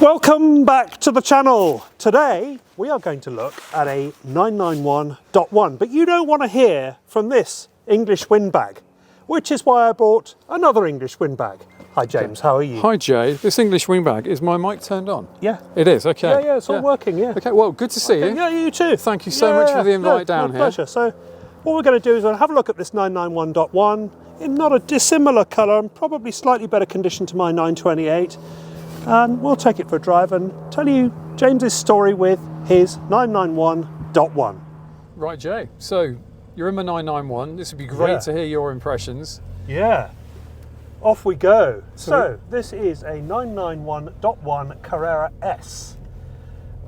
Welcome back to the channel. Today we are going to look at a 991.1, but you don't want to hear from this English windbag, which is why I bought another English windbag. Hi James, how are you? Hi Jay, this English windbag, is my mic turned on? Yeah. It is, okay. Yeah, it's all working, yeah. Okay, well, good to see you. Yeah, you too. Thank you so much for the invite down my here. Pleasure. So what we're going to do is we'll have a look at this 991.1 in not a dissimilar colour and probably slightly better condition to my 928. And we'll take it for a drive and tell you James's story with his 991.1. Right, Jay, so you're in my 991. This would be great to hear your impressions. Yeah, off we go. So this is a 991.1 Carrera S,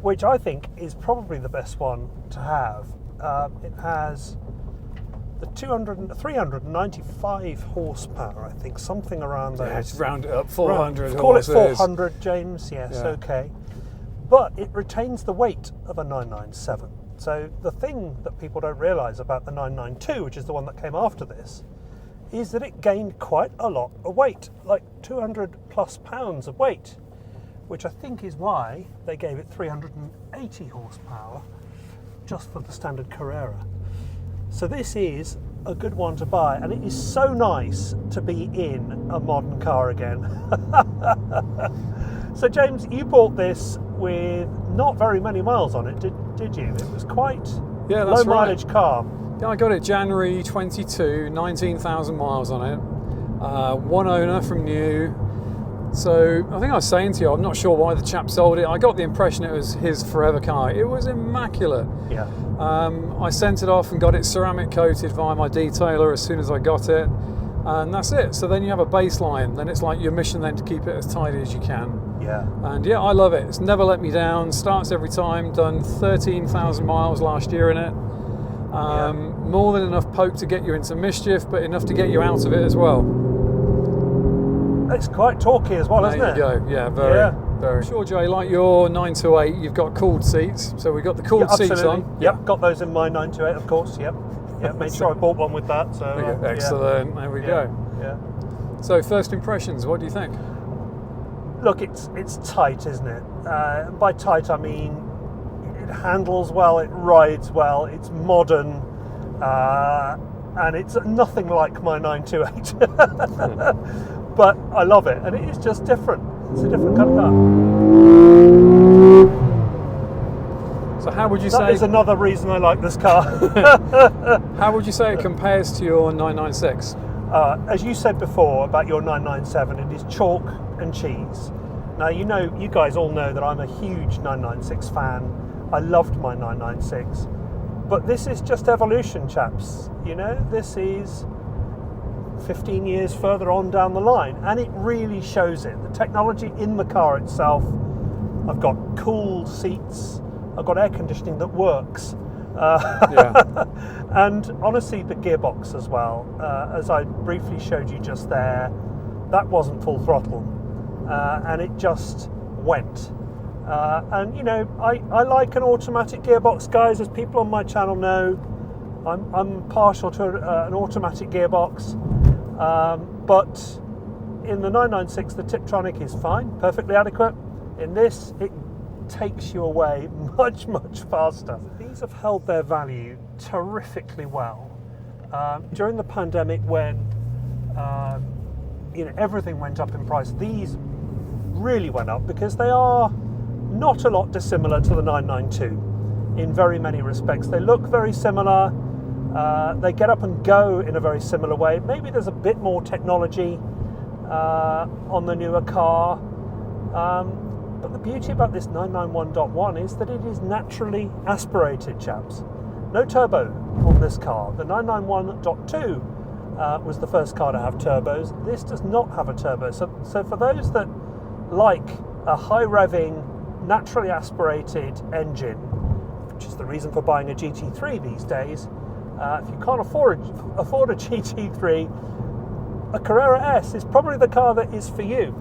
which I think is probably the best one to have. It has the 395 horsepower, I think, something around there. Yeah, let's round it up, 400 Call it horses. 400, James, yes, okay. But it retains the weight of a 997. So the thing that people don't realise about the 992, which is the one that came after this, is that it gained quite a lot of weight, like 200 plus pounds of weight, which I think is why they gave it 380 horsepower just for the standard Carrera. So this is a good one to buy, and it is so nice to be in a modern car again. So James, you bought this with not very many miles on it, did you? It was quite low mileage car. Yeah, I got it January 22, 19,000 miles on it. One owner from new. So I think I was saying to you, I'm not sure why the chap sold it. I got the impression it was his forever car. It was immaculate. Yeah. I sent it off and got it ceramic coated via my detailer as soon as I got it. And that's it. So then you have a baseline. Then it's like your mission then to keep it as tidy as you can. Yeah. And yeah, I love it. It's never let me down. Starts every time. Done 13,000 miles last year in it. More than enough poke to get you into mischief, but enough to get you out of it as well. It's quite talky as well, isn't it? There you go. Yeah, very. Sure, Jay, like your 928, you've got cooled seats. So we've got the cooled seats on. Yep, got those in my 928, of course. Yep. Made sure I bought one with that. So excellent. There we go. Yeah. So first impressions, what do you think? Look, it's tight, isn't it? By tight, I mean it handles well, it rides well, it's modern, and it's nothing like my 928. But I love it, and it is just different. It's a different kind of car. So how would you say... That is another reason I like this car. How would you say it compares to your 996? As you said before about your 997, it is chalk and cheese. Now, you guys all know that I'm a huge 996 fan. I loved my 996. But this is just evolution, chaps. This is 15 years further on down the line, and it really shows it. The technology in the car itself. I've got cooled seats. I've got air conditioning that works. And honestly, the gearbox as well, as I briefly showed you just there, that wasn't full throttle, and it just went. And I like an automatic gearbox, guys. As people on my channel know, I'm partial to an automatic gearbox, but in the 996 the Tiptronic is fine, perfectly adequate. In this, it takes you away much faster. These have held their value terrifically well during the pandemic when everything went up in price. These really went up because they are not a lot dissimilar to the 992 in very many respects. They look very similar. They get up and go in a very similar way. Maybe there's a bit more technology on the newer car. But the beauty about this 991.1 is that it is naturally aspirated, chaps. No turbo on this car. The 991.2 was the first car to have turbos. This does not have a turbo. So for those that like a high revving, naturally aspirated engine, which is the reason for buying a GT3 these days, if you can't afford a GT3, a Carrera S is probably the car that is for you.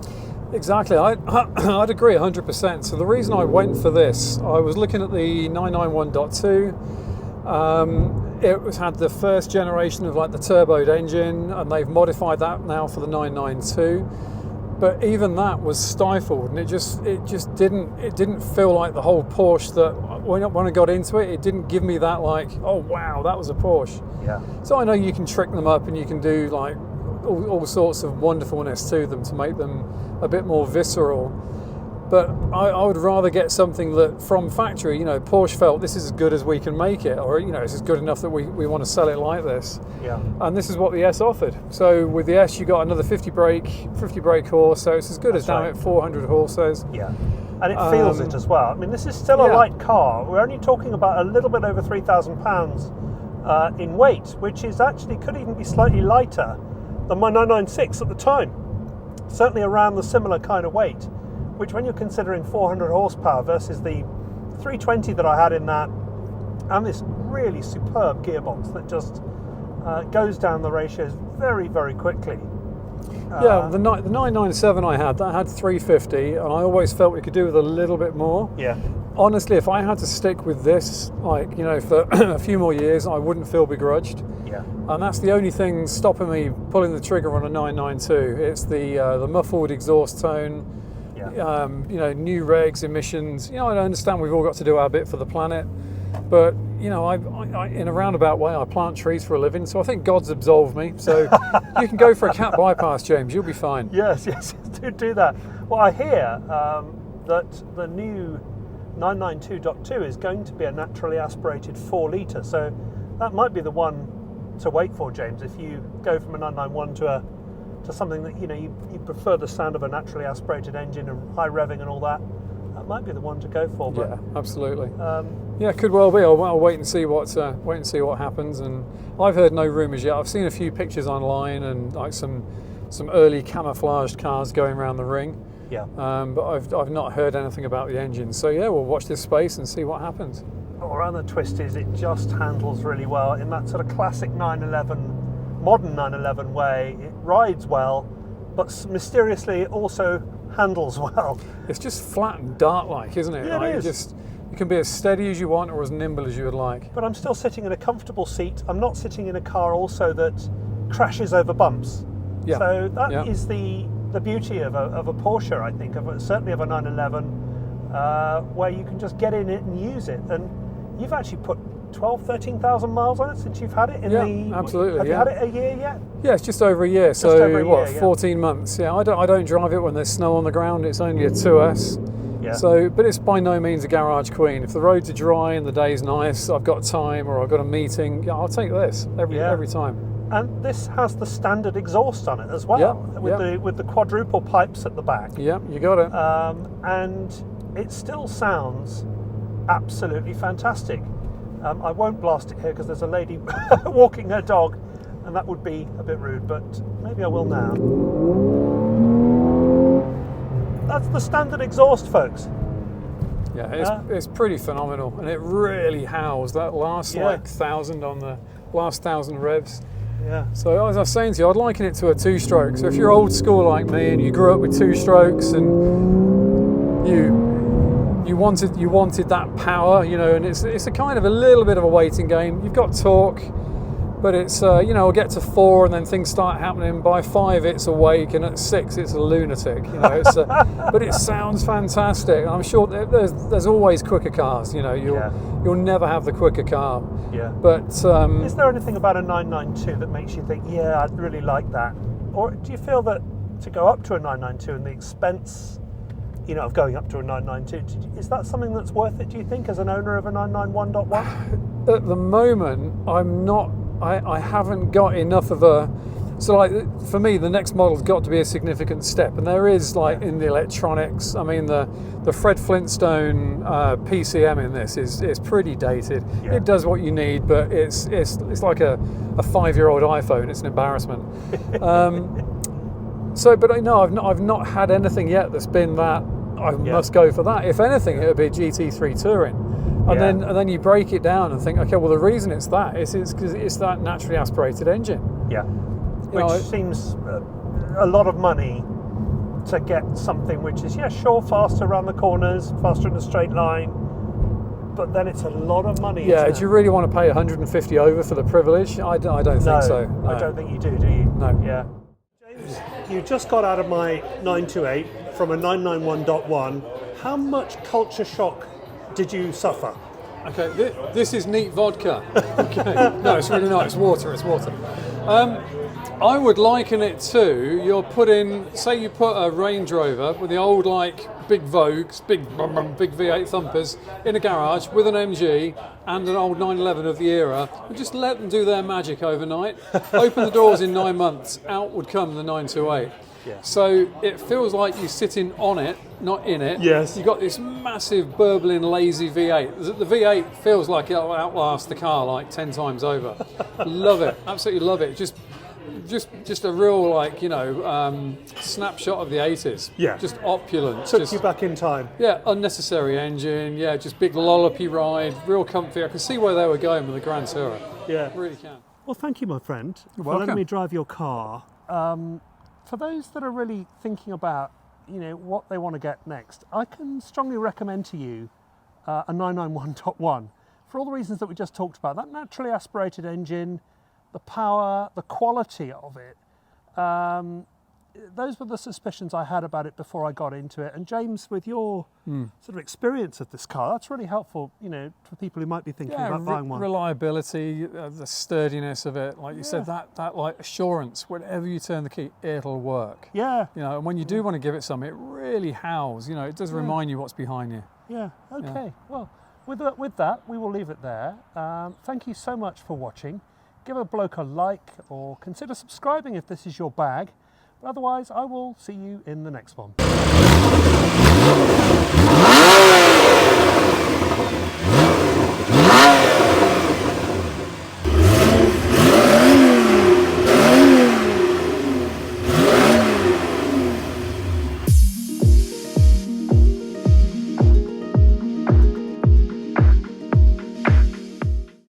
Exactly, I'd agree 100%. So the reason I went for this, I was looking at the 991.2. It had the first generation of like the turboed engine, and they've modified that now for the 992. But even that was stifled, and it just didn't feel like the whole Porsche that when I got into it, it didn't give me that like, oh wow, that was a Porsche. Yeah. So I know you can trick them up and you can do like all sorts of wonderfulness to them to make them a bit more visceral. But I would rather get something that from factory, Porsche felt this is as good as we can make it, or this is good enough that we want to sell it like this. Yeah. And this is what the S offered. So with the S, you got another 50 brake horse, so it's as good as down at 400 horses. Yeah. And it feels it as well. I mean, this is still a light car. We're only talking about a little bit over 3,000 pounds in weight, which is actually could even be slightly lighter than my 996 at the time. Certainly around the similar kind of weight. Which, when you're considering 400 horsepower versus the 320 that I had in that, and this really superb gearbox that just goes down the ratios very, very quickly. The 997 I had, that had 350, and I always felt we could do with a little bit more. Yeah. Honestly, if I had to stick with this, for a few more years, I wouldn't feel begrudged. Yeah. And that's the only thing stopping me pulling the trigger on a 992. It's the muffled exhaust tone. Yeah. New regs, emissions. I understand we've all got to do our bit for the planet, but I in a roundabout way, I plant trees for a living, so I think God's absolved me. So you can go for a cat bypass, James. You'll be fine. Yes, do that. Well, I hear that the new 992.2 is going to be a naturally aspirated 4 litre, so that might be the one to wait for, James. If you go from a 991 to something that you prefer the sound of a naturally aspirated engine and high revving and all that, that might be the one to go for. But, yeah, absolutely. Could well be. I'll wait and see what happens. And I've heard no rumours yet. I've seen a few pictures online and like some early camouflaged cars going around the ring. Yeah. But I've not heard anything about the engine. So yeah, we'll watch this space and see what happens. Around the twist is it just handles really well in that sort of classic 911. Modern 911 way. It rides well, but mysteriously it also handles well. It's just flat and dart-like, isn't it? Yeah, it is. You can be as steady as you want or as nimble as you would like. But I'm still sitting in a comfortable seat. I'm not sitting in a car also that crashes over bumps. Yeah. So that is the beauty of a Porsche, I think, certainly of a 911, where you can just get in it and use it. And you've actually put 13,000 miles on it since you've had it absolutely. Have you had it a year yet? Yeah, it's just over a year. Just over a year, 14 months. Yeah, I don't drive it when there's snow on the ground. It's only a 2S. Yeah. So, but it's by no means a garage queen. If the roads are dry and the day's nice, I've got time or I've got a meeting, I'll take this every time. And this has the standard exhaust on it as well, with the quadruple pipes at the back. Yeah, you got it. And it still sounds absolutely fantastic. I won't blast it here because there's a lady walking her dog, and that would be a bit rude, but maybe I will now. That's the standard exhaust, folks. Yeah, it's pretty phenomenal, and it really howls. That last 1,000 on the last 1,000 revs. Yeah. So as I was saying to you, I'd liken it to a 2-stroke. So if you're old school like me and you grew up with 2 strokes and you wanted that power, and it's a kind of a little bit of a waiting game. You've got torque, but it's I'll get to 4 and then things start happening. By 5 it's awake, and at 6 it's a lunatic. But it sounds fantastic. And I'm sure there's always quicker cars. You'll never have the quicker car. Yeah. But is there anything about a 992 that makes you think, yeah, I'd really like that? Or do you feel that to go up to a 992 and the expense, of going up to a 992, is that something that's worth it, do you think, as an owner of a 991.1? At the moment, I'm not. I haven't got enough of a. So, for me, the next model's got to be a significant step, and there is, in the electronics. I mean, the Fred Flintstone PCM in this is pretty dated. Yeah. It does what you need, but it's like a 5-year-old iPhone. It's an embarrassment. But no, I've not had anything yet that's been that. I must go for that. If anything, it would be a GT3 Touring. And then you break it down and think, okay, well, the reason it's that is because it's that naturally aspirated engine. Yeah. Which seems a lot of money to get something which is, faster around the corners, faster in a straight line, but then it's a lot of money. Yeah, do you really want to pay 150 over for the privilege? I don't think so. No. I don't think you do you? No. Yeah. James, you just got out of my 928 from a 991.1. How much culture shock did you suffer? Okay, this is neat vodka. Okay. No, it's really not. It's water. It's water. I would liken it to say you put a Range Rover with the old like big Vogues, big V8 thumpers in a garage with an MG and an old 911 of the era, and just let them do their magic overnight. Open the doors in 9 months, out would come the 928. Yeah. So it feels like you're sitting on it, not in it. Yes. You've got this massive, burbling, lazy V8. The V8 feels like it'll outlast the car like 10 times over. Love it, absolutely love it. Just a real, like, snapshot of the 80s. Yeah. Just opulent. Took you back in time. Yeah, unnecessary engine. Yeah, just big lollopy ride, real comfy. I can see where they were going with the Grand Tourer. Yeah. Really can. Well, thank you, my friend, for welcome. letting me drive your car. For those that are really thinking about, what they want to get next, I can strongly recommend to you a 991.1 for all the reasons that we just talked about. That naturally aspirated engine, the power, the quality of it. Those were the suspicions I had about it before I got into it. And James, with your sort of experience of this car, that's really helpful, for people who might be thinking about buying one. Reliability, the sturdiness of it, like you said, that like assurance. Whenever you turn the key, it'll work. Yeah. And when you do want to give it some, it really howls. It does remind you what's behind you. Yeah. Okay. Yeah. Well, with that, we will leave it there. Thank you so much for watching. Give a bloke a like or consider subscribing if this is your bag. But otherwise, I will see you in the next one.